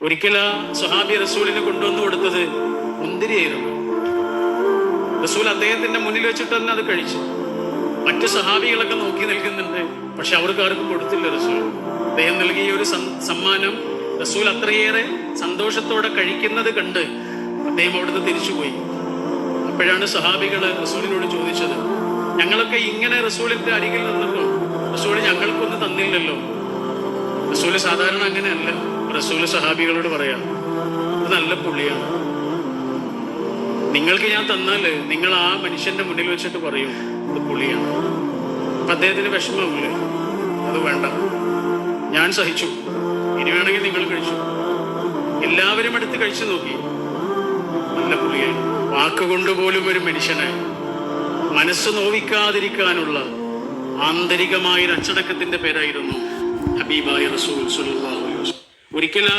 ഒരിക്കൽ സ്വഹാബി റസൂലിന് കൊണ്ടുവന്നു കൊടുത്തത് മുന്തിരിയായിരുന്നു. റസൂൽ അദ്ദേഹത്തിന്റെ മുന്നിൽ വെച്ചിട്ട് തന്നെ അത് കഴിച്ചു. മറ്റു സഹാബികളൊക്കെ നോക്കി നിൽക്കുന്നുണ്ട്, പക്ഷെ അവർക്ക് ആർക്കും കൊടുത്തില്ല. റസൂൽ അദ്ദേഹം നൽകിയ ഒരു സമ്മാനം റസൂൽ അത്രയേറെ സന്തോഷത്തോടെ കഴിക്കുന്നത് കണ്ട് അദ്ദേഹം അവിടുന്ന് തിരിച്ചുപോയി. അപ്പോഴാണ് സഹാബികള് റസൂലിനോട് ചോദിച്ചത്, ഞങ്ങളൊക്കെ ഇങ്ങനെ റസൂലിന്റെ അരികിൽ നിന്നല്ലോ, റസൂൽ ഞങ്ങൾക്കൊന്നും തന്നില്ലല്ലോ. റസൂല് സാധാരണ അങ്ങനെയല്ല. റസൂല് സഹാബികളോട് പറയാം, ഇത് നല്ല പുള്ളിയാണ്, നിങ്ങൾക്ക് ഞാൻ തന്നാല് നിങ്ങൾ ആ മനുഷ്യന്റെ മുന്നിൽ വെച്ചിട്ട് പറയും ഇത് പുള്ളിയാണ്. അപ്പൊ അദ്ദേഹത്തിന് വിഷമമില്ലേ? അത് വേണ്ട, ഞാൻ സഹിച്ചു, ഇനി വേണമെങ്കിൽ നിങ്ങൾ കഴിച്ചു. എല്ലാവരും എടുത്ത് കഴിച്ചു നോക്കി, നല്ല പുള്ളിയാണ്. വാക്കുകൊണ്ട് പോലും ഒരു മനുഷ്യനെ മനസ്സ് നോവിക്കാതിരിക്കാനുള്ള ആന്തരികമായ അച്ചടക്കത്തിന്റെ പേരായിരുന്നു ഹബീബായ റസൂൽ സ്വല്ലല്ലാഹു അലൈഹി വസല്ലം. ഒരിക്കലും